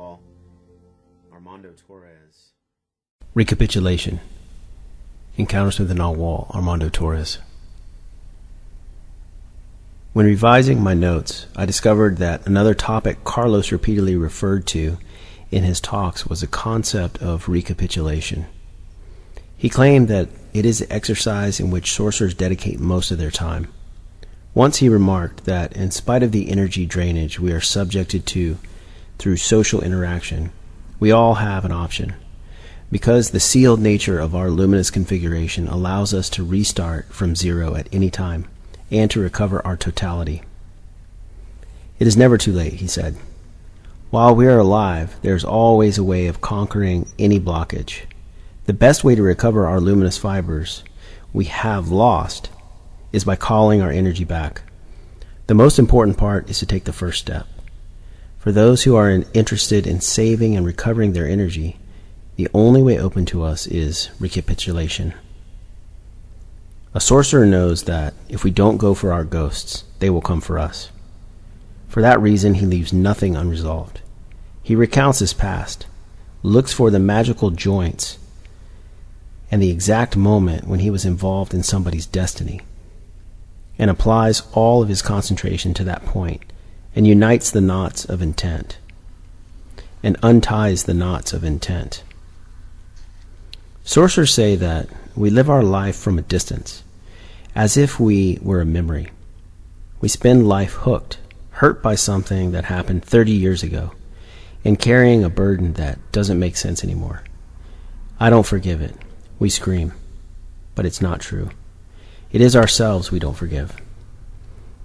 Nagual Armando Torres. Recapitulation. Encounters with the Nagual Armando Torres. When revising my notes, I discovered that another topic Carlos repeatedly referred to in his talks was the concept of recapitulation. He claimed that it is the exercise in which sorcerers dedicate most of their time. Once he remarked that in spite of the energy drainage we are subjected to through social interaction, we all have an option, because the sealed nature of our luminous configuration allows us to restart from zero at any time and to recover our totality. It is never too late, he said. While we are alive, there is always a way of conquering any blockage. The best way to recover our luminous fibers we have lost is by calling our energy back. The most important part is to take the first step. For those who are interested in saving and recovering their energy, the only way open to us is recapitulation. A sorcerer knows that if we don't go for our ghosts, they will come for us. For that reason, he leaves nothing unresolved. He recounts his past, looks for the magical joints and the exact moment when he was involved in somebody's destiny, and applies all of his concentration to that point, and unites the knots of intent, and unties the knots of intent. Sorcerers say that we live our life from a distance, as if we were a memory. We spend life hooked, hurt by something that happened 30 years ago, and carrying a burden that doesn't make sense anymore. I don't forgive it, we scream, but it's not true. It is ourselves we don't forgive.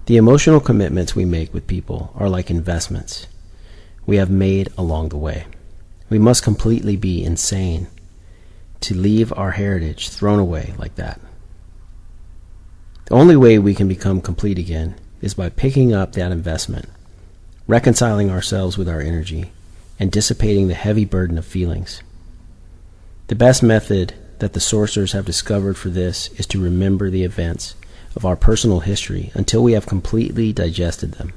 The emotional commitments we make with people are like investments we have made along the way. We must completely be insane to leave our heritage thrown away like that. The only way we can become complete again is by picking up that investment, reconciling ourselves with our energy, and dissipating the heavy burden of feelings. The best method that the sorcerers have discovered for this is to remember the events of our personal history until we have completely digested them.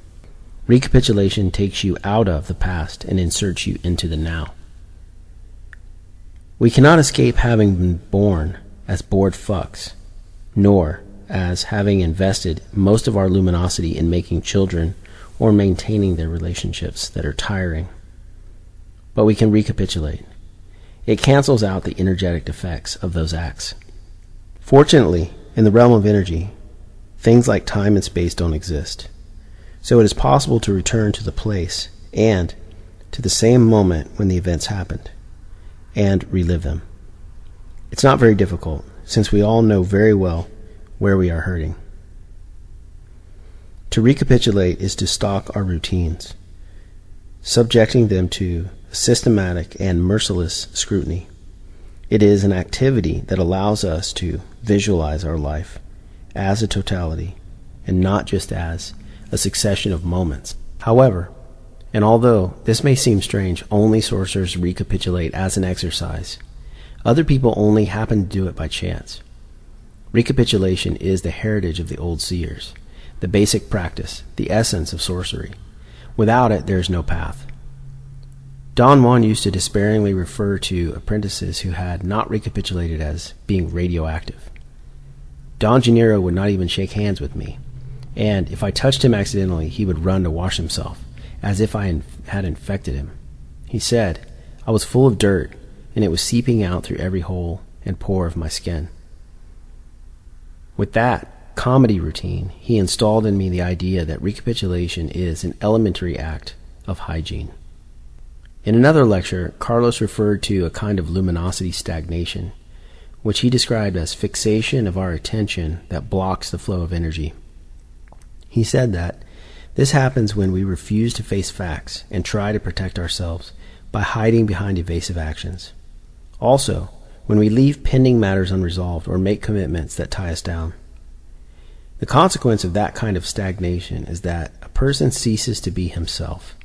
Recapitulation takes you out of the past and inserts you into the now. We cannot escape having been born as bored fucks, nor as having invested most of our luminosity in making children or maintaining their relationships that are tiring. But we can recapitulate. It cancels out the energetic effects of those acts. Fortunately, in the realm of energy, things like time and space don't exist. So it is possible to return to the place and to the same moment when the events happened and relive them. It's not very difficult, since we all know very well where we are hurting. To recapitulate is to stalk our routines, subjecting them to systematic and merciless scrutiny. It is an activity that allows us to visualize our life as a totality and not just as a succession of moments. However, and although this may seem strange, only sorcerers recapitulate as an exercise. Other people only happen to do it by chance. Recapitulation is the heritage of the old seers, the basic practice, the essence of sorcery. Without it, there is no path. Don Juan used to despairingly refer to apprentices who had not recapitulated as being radioactive. Don Gennaro would not even shake hands with me, and if I touched him accidentally, he would run to wash himself, as if I had infected him. He said, I was full of dirt, and it was seeping out through every hole and pore of my skin. With that comedy routine, he installed in me the idea that recapitulation is an elementary act of hygiene. In another lecture, Carlos referred to a kind of luminosity stagnation, which he described as fixation of our attention that blocks the flow of energy. He said that this happens when we refuse to face facts and try to protect ourselves by hiding behind evasive actions. Also, when we leave pending matters unresolved or make commitments that tie us down. The consequence of that kind of stagnation is that a person ceases to be himself.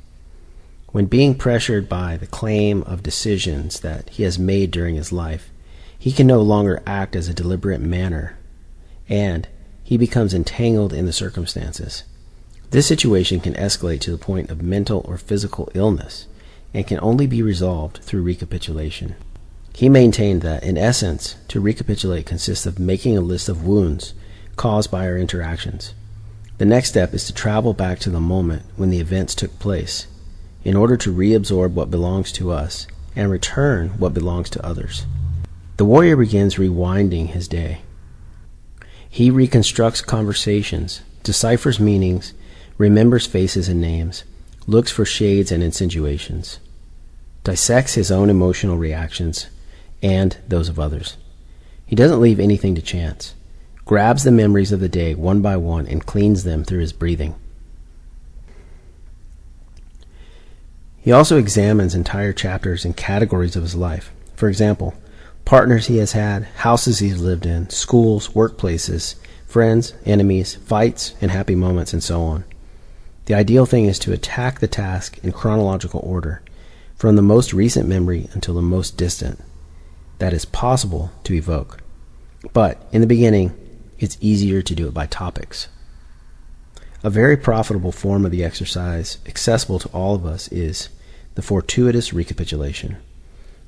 When being pressured by the claim of decisions that he has made during his life, he can no longer act as a deliberate manner, and he becomes entangled in the circumstances. This situation can escalate to the point of mental or physical illness and can only be resolved through recapitulation. He maintained that, in essence, to recapitulate consists of making a list of wounds caused by our interactions. The next step is to travel back to the moment when the events took place, in order to reabsorb what belongs to us and return what belongs to others. The warrior begins rewinding his day. He reconstructs conversations, deciphers meanings, remembers faces and names, looks for shades and insinuations, dissects his own emotional reactions and those of others. He doesn't leave anything to chance, grabs the memories of the day one by one and cleans them through his breathing. He also examines entire chapters and categories of his life. For example, partners he has had, houses he's lived in, schools, workplaces, friends, enemies, fights, and happy moments, and so on. The ideal thing is to attack the task in chronological order, from the most recent memory until the most distant. That is possible to evoke. But in the beginning, it's easier to do it by topics. A very profitable form of the exercise, accessible to all of us, is the fortuitous recapitulation.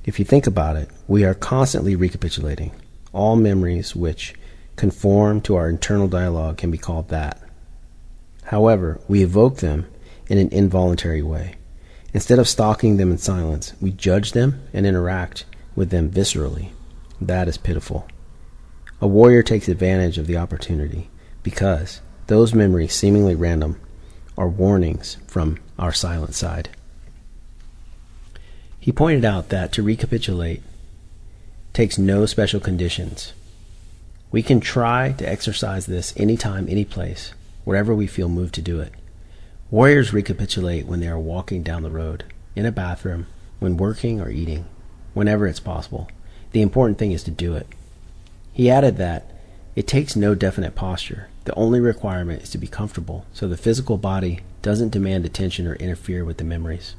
If you think about it, we are constantly recapitulating. All memories which conform to our internal dialogue can be called that. However, we evoke them in an involuntary way. Instead of stalking them in silence, we judge them and interact with them viscerally. That is pitiful. A warrior takes advantage of the opportunity because those memories, seemingly random, are warnings from our silent side. He pointed out that to recapitulate takes no special conditions. We can try to exercise this anytime, any place, wherever we feel moved to do it. Warriors recapitulate when they are walking down the road, in a bathroom, when working or eating, whenever it's possible. The important thing is to do it. He added that it takes no definite posture. The only requirement is to be comfortable, so the physical body doesn't demand attention or interfere with the memories.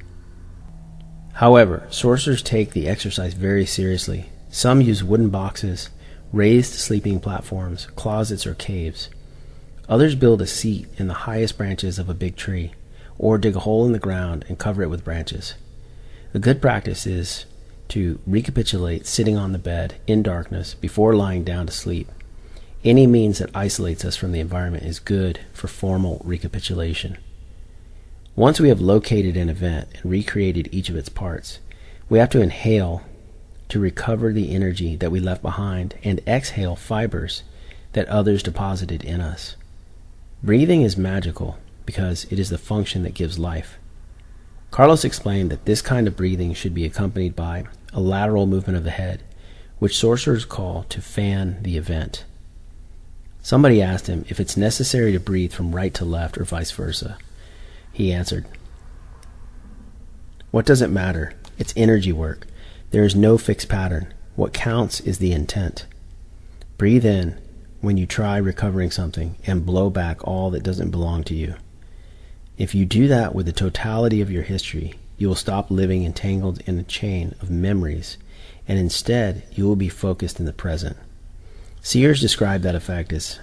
However, sorcerers take the exercise very seriously. Some use wooden boxes, raised sleeping platforms, closets, or caves. Others build a seat in the highest branches of a big tree, or dig a hole in the ground and cover it with branches. A good practice is to recapitulate sitting on the bed in darkness before lying down to sleep. Any means that isolates us from the environment is good for formal recapitulation. Once we have located an event and recreated each of its parts, we have to inhale to recover the energy that we left behind and exhale fibers that others deposited in us. Breathing is magical because it is the function that gives life. Carlos explained that this kind of breathing should be accompanied by a lateral movement of the head, which sorcerers call to fan the event. Somebody asked him if it's necessary to breathe from right to left or vice versa. He answered, "What does it matter? It's energy work. There is no fixed pattern. What counts is the intent. Breathe in when you try recovering something and blow back all that doesn't belong to you. If you do that with the totality of your history, you will stop living entangled in a chain of memories, and instead you will be focused in the present." Seers describe that effect as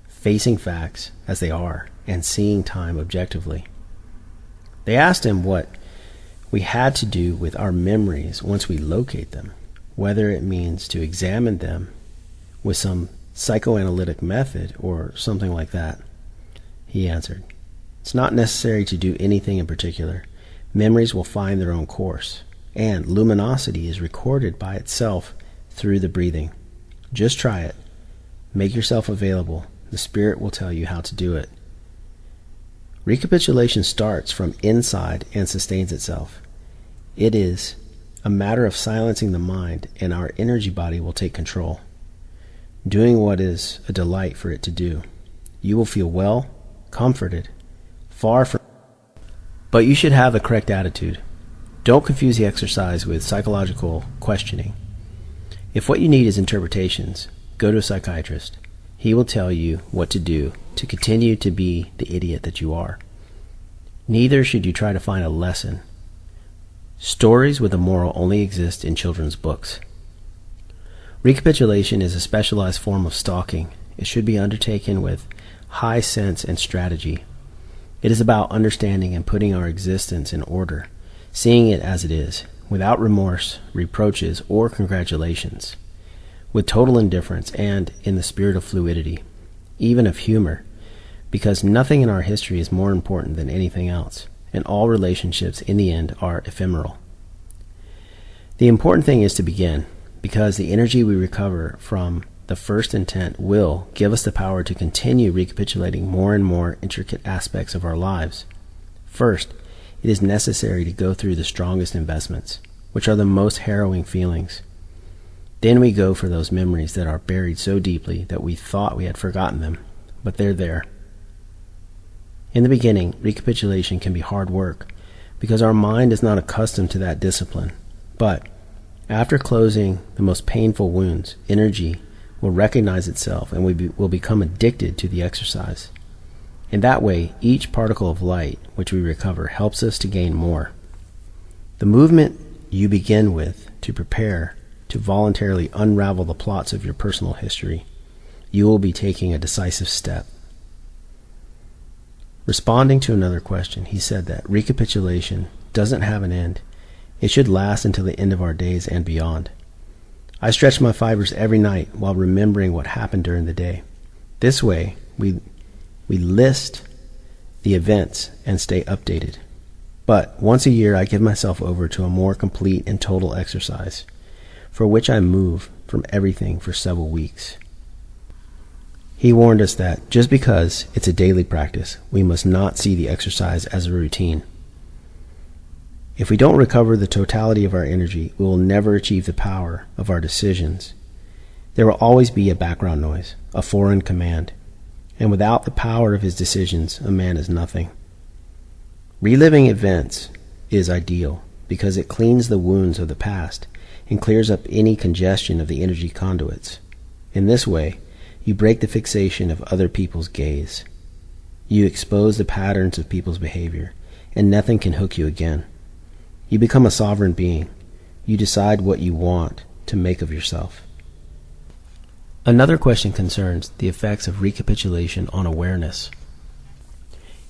facing facts as they are and seeing time objectively. They asked him what we had to do with our memories once we locate them, whether it means to examine them with some psychoanalytic method or something like that. He answered, "It's not necessary to do anything in particular. Memories will find their own course, and luminosity is recorded by itself through the breathing. Just try it. Make yourself available. The Spirit will tell you how to do it." Recapitulation starts from inside and sustains itself. It is a matter of silencing the mind, and our energy body will take control, doing what is a delight for it to do. You will feel well, comforted, far from... But you should have the correct attitude. Don't confuse the exercise with psychological questioning. If what you need is interpretations, go to a psychiatrist. He will tell you what to do to continue to be the idiot that you are. Neither should you try to find a lesson. Stories with a moral only exist in children's books. Recapitulation is a specialized form of stalking. It should be undertaken with high sense and strategy. It is about understanding and putting our existence in order, seeing it as it is, without remorse, reproaches, or congratulations, with total indifference and in the spirit of fluidity, even of humor, because nothing in our history is more important than anything else, and all relationships in the end are ephemeral. The important thing is to begin, because the energy we recover from the first intent will give us the power to continue recapitulating more and more intricate aspects of our lives. First, it is necessary to go through the strongest investments, which are the most harrowing feelings. Then we go for those memories that are buried so deeply that we thought we had forgotten them, but they're there. In the beginning, recapitulation can be hard work, because our mind is not accustomed to that discipline. But after closing the most painful wounds, energy will recognize itself and we will become addicted to the exercise. In that way, each particle of light which we recover helps us to gain more. The movement you begin with to prepare to voluntarily unravel the plots of your personal history, you will be taking a decisive step. Responding to another question, he said that recapitulation doesn't have an end. It should last until the end of our days and beyond. I stretch my fibers every night while remembering what happened during the day. This way, we list the events and stay updated. But once a year, I give myself over to a more complete and total exercise, for which I move from everything for several weeks. He warned us that just because it's a daily practice, we must not see the exercise as a routine. If we don't recover the totality of our energy, we will never achieve the power of our decisions. There will always be a background noise, a foreign command, and without the power of his decisions, a man is nothing. Reliving events is ideal because it cleans the wounds of the past and clears up any congestion of the energy conduits. In this way, you break the fixation of other people's gaze. You expose the patterns of people's behavior, and nothing can hook you again. You become a sovereign being. You decide what you want to make of yourself. Another question concerns the effects of recapitulation on awareness.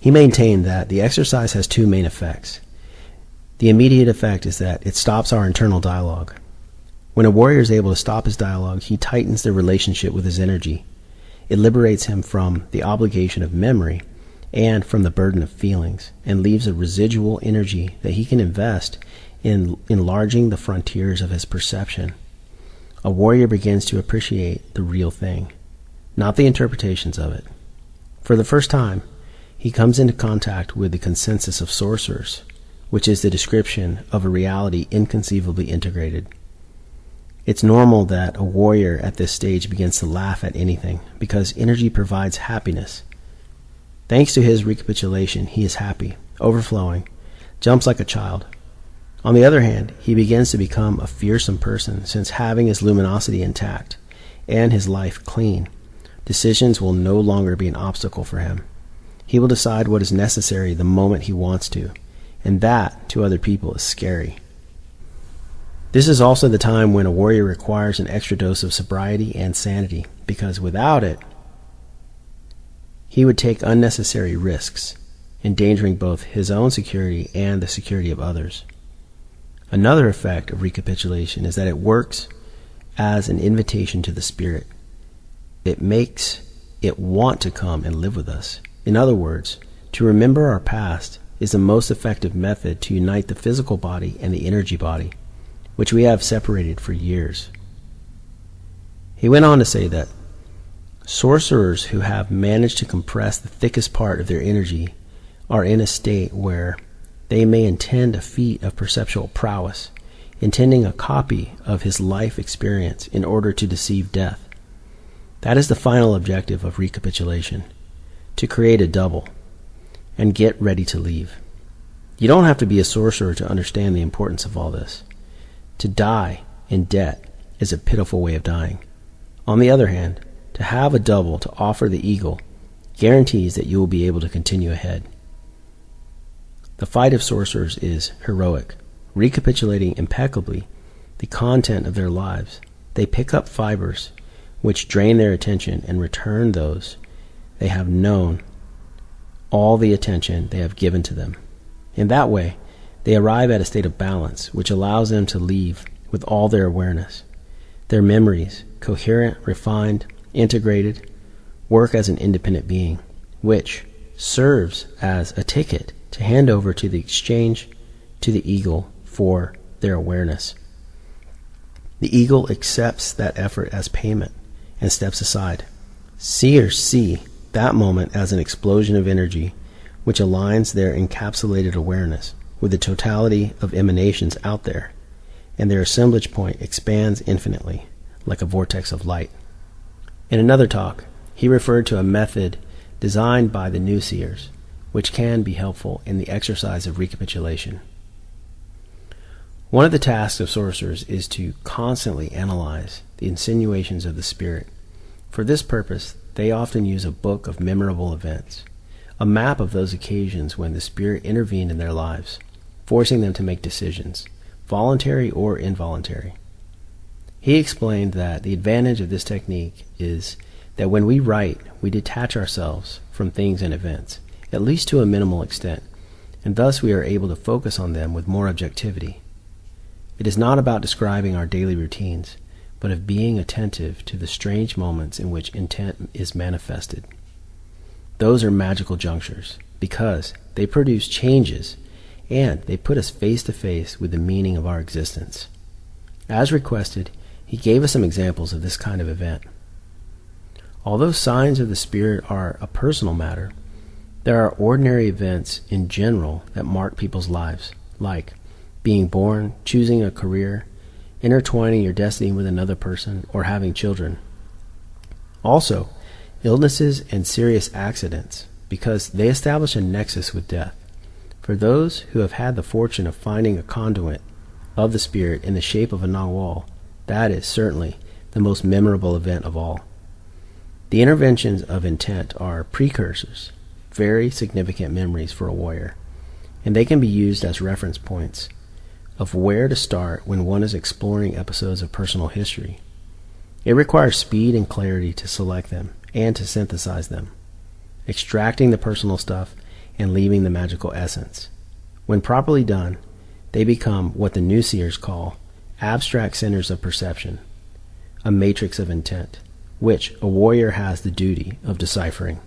He maintained that the exercise has two main effects. The immediate effect is that it stops our internal dialogue. When a warrior is able to stop his dialogue, he tightens the relationship with his energy. It liberates him from the obligation of memory and from the burden of feelings, and leaves a residual energy that he can invest in enlarging the frontiers of his perception. A warrior begins to appreciate the real thing, not the interpretations of it. For the first time, he comes into contact with the consensus of sorcerers, which is the description of a reality inconceivably integrated. It's normal that a warrior at this stage begins to laugh at anything, because energy provides happiness. Thanks to his recapitulation, he is happy, overflowing, jumps like a child. On the other hand, he begins to become a fearsome person, since having his luminosity intact and his life clean, decisions will no longer be an obstacle for him. He will decide what is necessary the moment he wants to, and that, to other people, is scary. This is also the time when a warrior requires an extra dose of sobriety and sanity, because without it, he would take unnecessary risks, endangering both his own security and the security of others. Another effect of recapitulation is that it works as an invitation to the spirit. It makes it want to come and live with us. In other words, to remember our past is the most effective method to unite the physical body and the energy body, which we have separated for years. He went on to say that sorcerers who have managed to compress the thickest part of their energy are in a state where they may intend a feat of perceptual prowess, intending a copy of his life experience in order to deceive death. That is the final objective of recapitulation, to create a double and get ready to leave. You don't have to be a sorcerer to understand the importance of all this. To die in debt is a pitiful way of dying. On the other hand, to have a double to offer the eagle guarantees that you will be able to continue ahead. The fight of sorcerers is heroic, recapitulating impeccably the content of their lives. They pick up fibers which drain their attention and return those they have known all the attention they have given to them. In that way, they arrive at a state of balance, which allows them to leave with all their awareness. Their memories, coherent, refined, integrated, work as an independent being, which serves as a ticket to hand over to the exchange to the eagle for their awareness. The eagle accepts that effort as payment and steps aside. Seers see that moment as an explosion of energy which aligns their encapsulated awareness with the totality of emanations out there, and their assemblage point expands infinitely, like a vortex of light. In another talk, he referred to a method designed by the new seers, which can be helpful in the exercise of recapitulation. One of the tasks of sorcerers is to constantly analyze the insinuations of the spirit. For this purpose, they often use a book of memorable events, a map of those occasions when the spirit intervened in their lives, forcing them to make decisions, voluntary or involuntary. He explained that the advantage of this technique is that when we write, we detach ourselves from things and events, at least to a minimal extent, and thus we are able to focus on them with more objectivity. It is not about describing our daily routines, but of being attentive to the strange moments in which intent is manifested. Those are magical junctures, because they produce changes, and they put us face to face with the meaning of our existence. As requested, he gave us some examples of this kind of event. Although signs of the spirit are a personal matter, there are ordinary events in general that mark people's lives, like being born, choosing a career, intertwining your destiny with another person, or having children. Also, illnesses and serious accidents, because they establish a nexus with death. For those who have had the fortune of finding a conduit of the spirit in the shape of a Nagual, that is certainly the most memorable event of all. The interventions of intent are precursors, very significant memories for a warrior, and they can be used as reference points of where to start when one is exploring episodes of personal history. It requires speed and clarity to select them and to synthesize them, extracting the personal stuff and leaving the magical essence. When properly done, they become what the new seers call abstract centers of perception, a matrix of intent, which a warrior has the duty of deciphering.